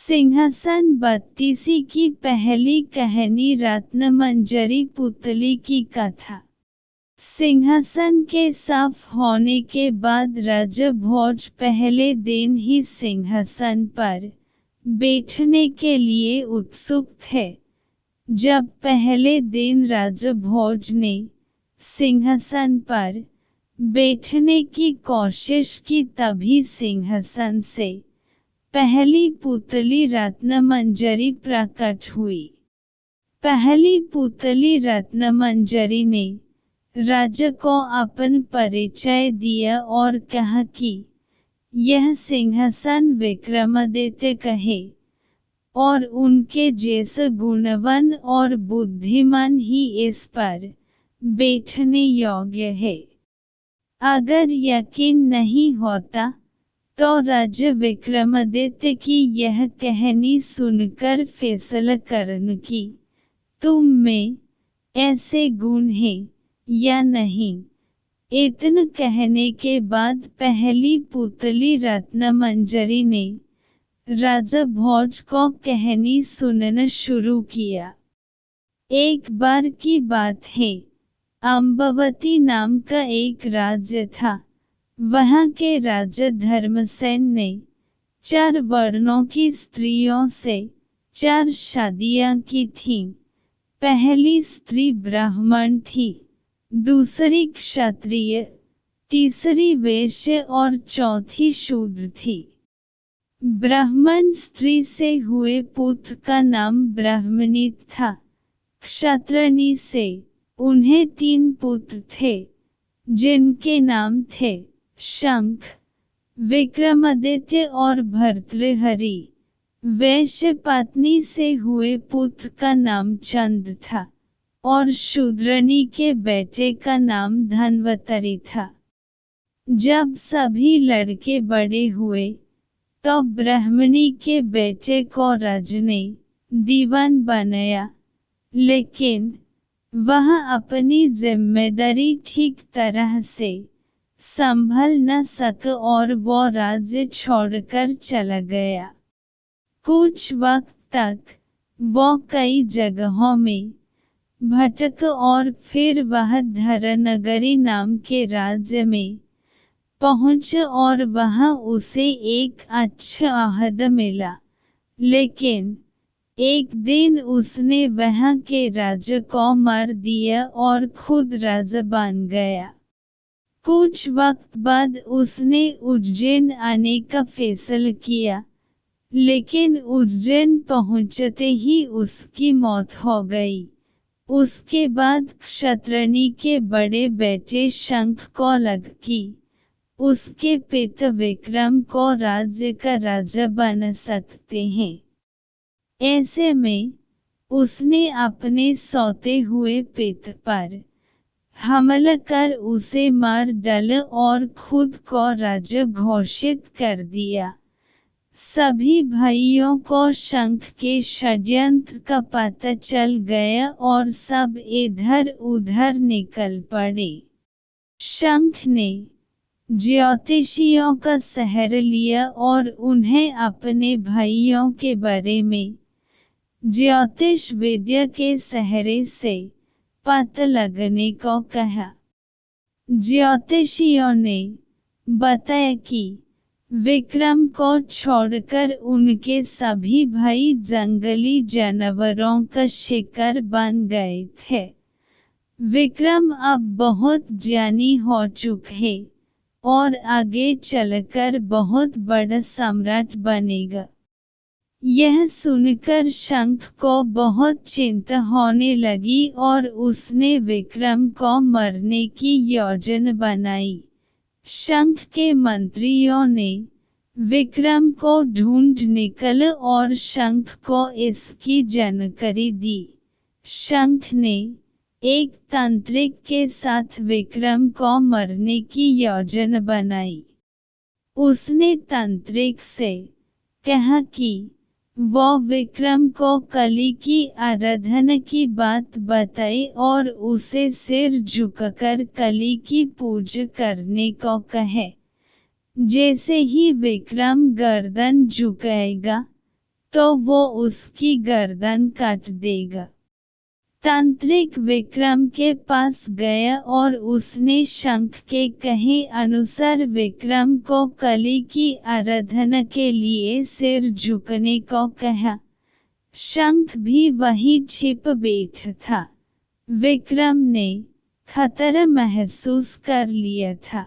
सिंहासन 32 की पहली कहानी रत्नमंजरी पुतली की कथा। सिंहासन के साफ होने के बाद राजभोज पहले दिन ही सिंहासन पर बैठने के लिए उत्सुक थे। जब पहले दिन राजभोज ने सिंहासन पर बैठने की कोशिश की तभी सिंहासन से पहली पुतली रत्नमंजरी प्रकट हुई। पहली पुतली रत्नमंजरी ने राजा को अपन परिचय दिया और कहा कि यह सिंहासन विक्रमादित्य कहे और उनके जैसे गुणवान और बुद्धिमान ही इस पर बैठने योग्य है। अगर यकीन नहीं होता तो राजा विक्रमादित्य की यह कहानी सुनकर फैसला करने की तुम में ऐसे गुण हैं या नहीं। इतना कहने के बाद पहली पुतली रत्नमंजरी ने राजा भोज को कहानी सुनना शुरू किया। एक बार की बात है, अम्बावती नाम का एक राज्य था। वहाँ के राजा धर्मसेन ने 4 वर्णों की स्त्रियों से 4 शादियाँ की थीं। पहली स्त्री ब्राह्मण थी, दूसरी क्षत्रिय, तीसरी वैश्य और चौथी शूद्र थी। ब्राह्मण स्त्री से हुए पुत्र का नाम ब्राह्मणित था। क्षत्रियनी से उन्हें 3 पुत्र थे जिनके नाम थे शंख, विक्रमादित्य और भर्तृहरि। वैश्य पत्नी से हुए पुत्र का नाम चंद था और शूद्रनी के बेटे का नाम धन्वंतरि था। जब सभी लड़के बड़े हुए तो ब्राह्मणी के बेटे को राजा ने दीवान बनाया, लेकिन वह अपनी जिम्मेदारी ठीक तरह से संभल न सका और वो राज्य छोड़कर चला गया। कुछ वक्त तक वो कई जगहों में भटका और फिर वह धरानगरी नाम के राज्य में पहुंचा और वहां उसे एक अच्छा ओहदा मिला। लेकिन एक दिन उसने वहां के राजा को मार दिया और खुद राजा बन गया। कुछ वक्त बाद उसने उज्जैन आने का फैसला किया, लेकिन उज्जैन पहुंचते ही उसकी मौत हो गई। उसके बाद क्षत्रियनी के बड़े बेटे शंख को लगा कि उसके पिता विक्रम को राज्य का राजा बना सकते हैं। ऐसे में उसने अपने सोते हुए पिता पर हमला कर उसे मार डाला और खुद को राजा घोषित कर दिया। सभी भाइयों को शंख के षड्यंत्र का पता चल गया और सब इधर उधर निकल पड़े। शंख ने ज्योतिषियों का सहारा लिया और उन्हें अपने भाइयों के बारे में ज्योतिष विद्या के सहारे से पता लगाने को कहा। ज्योतिषियों ने बताया कि विक्रम को छोड़कर उनके सभी भाई जंगली जानवरों का शिकार बन गए थे। विक्रम अब बहुत ज्ञानी हो चुका है और आगे चलकर बहुत बड़ा सम्राट बनेगा। यह सुनकर शंख को बहुत चिंता होने लगी और उसने विक्रम को मारने की योजना बनाई। शंख के मंत्रियों ने विक्रम को ढूंढ निकाला और शंख को इसकी जानकारी दी। शंख ने एक तांत्रिक के साथ विक्रम को मारने की योजना बनाई। उसने तांत्रिक से कहा कि वो विक्रम को कली की आराधना की बात बताई और उसे सिर झुकाकर कली की पूजा करने को कहे। जैसे ही विक्रम गर्दन झुकाएगा तो वो उसकी गर्दन काट देगा। तांत्रिक विक्रम के पास गया और उसने शंख के कहे अनुसार विक्रम को कली की आराधना के लिए सिर झुकने को कहा। शंख भी वहीं छिप बैठा था। विक्रम ने खतरा महसूस कर लिया था।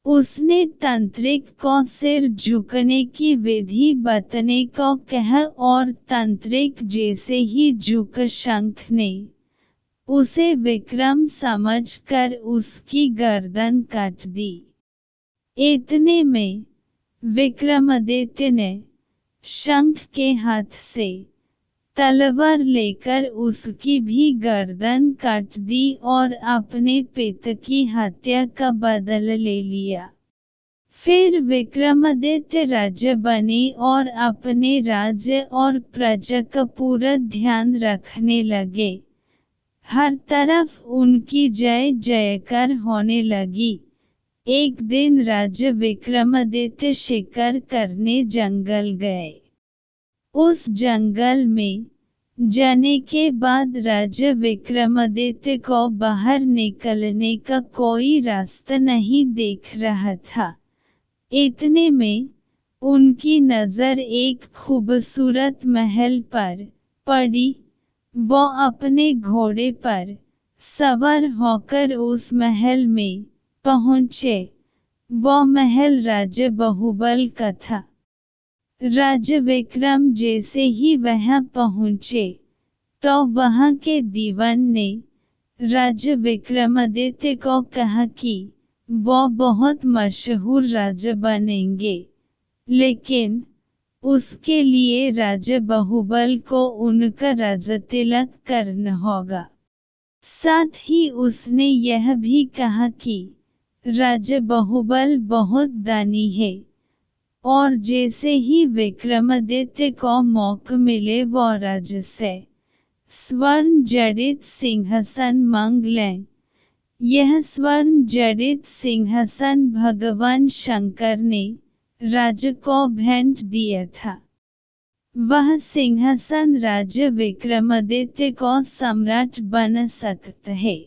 उसने तांत्रिक को सिर झुकने की विधि बताने को कहा और तांत्रिक जैसे ही झुका शंख ने उसे विक्रम समझकर उसकी गर्दन काट दी। इतने में विक्रमादित्य ने शंख के हाथ से तलवार लेकर उसकी भी गर्दन काट दी और अपने पिता की हत्या का बदला ले लिया। फिर विक्रमादित्य राजा बने और अपने राज्य और प्रजा का पूरा ध्यान रखने लगे। हर तरफ उनकी जय जयकार होने लगी। एक दिन राजा विक्रमादित्य शिकार करने जंगल गए। उस जंगल में जाने के बाद राजा विक्रमादित्य को बाहर निकलने का कोई रास्ता नहीं दिख रहा था। इतने में उनकी नज़र एक खूबसूरत महल पर पड़ी। वो अपने घोड़े पर सवार होकर उस महल में पहुँचे। वो महल राजा बाहुबल का था। राजा विक्रम जैसे ही वहां पहुंचे तो वहां के दीवान ने राजा विक्रमादित्य को कहा कि वो बहुत मशहूर राजा बनेंगे, लेकिन उसके लिए राजा बाहुबल को उनका राजतिलक करना होगा। साथ ही उसने यह भी कहा कि राजा बाहुबल बहुत दानी है और जैसे ही विक्रमादित्य को मौका मिले वो राजा से स्वर्ण जड़ित सिंहासन मांग लें। यह स्वर्ण जड़ित सिंहासन भगवान शंकर ने राजा को भेंट दिया था। वह सिंहासन राजा विक्रमादित्य को सम्राट बना सकता है।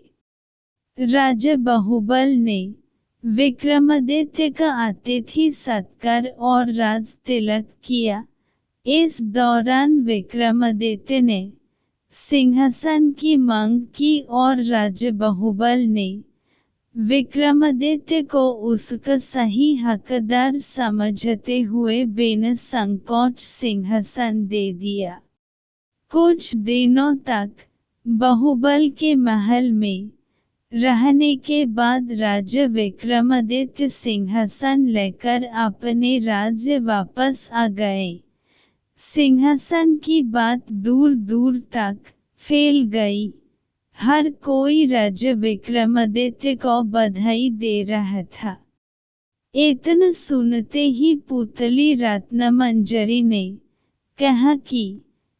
राजा बाहुबल ने विक्रमादित्य का अतिथि सत्कार और राज तिलक किया। इस दौरान विक्रमादित्य ने सिंहासन की मांग की और राजा बाहुबल ने विक्रमादित्य को उसका सही हकदार समझते हुए बिना संकोच सिंहासन दे दिया। कुछ दिनों तक बाहुबल के महल में रहने के बाद राजा विक्रमादित्य सिंहासन लेकर अपने राज्य वापस आ गए। सिंहासन की बात दूर दूर तक फैल गई। हर कोई राजा विक्रमादित्य को बधाई दे रहा था। इतना सुनते ही पुतली रत्नमंजरी ने कहा कि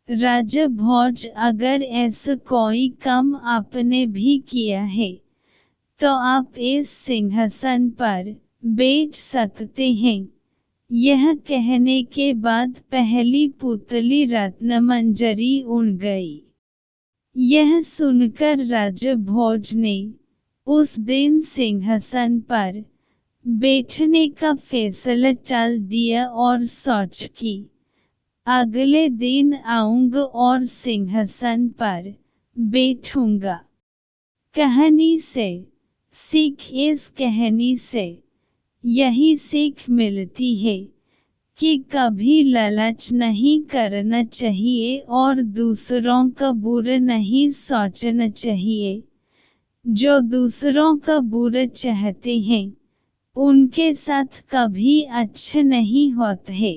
राजा भोज, अगर ऐसा कोई काम आपने भी किया है तो आप इस सिंहासन पर बैठ सकते हैं। यह कहने के बाद पहली पुतली रत्नमंजरी उड़ गई। यह सुनकर राजा भोज ने उस दिन सिंहासन पर बैठने का फैसला टाल दिया और सोचा कि अगले दिन आऊंगा और सिंहासन पर बैठूंगा। कहानी से सीख। इस कहानी से यही सीख मिलती है कि कभी लालच नहीं करना चाहिए और दूसरों का बुरा नहीं सोचना चाहिए। जो दूसरों का बुरा चाहते हैं उनके साथ कभी अच्छा नहीं होता है।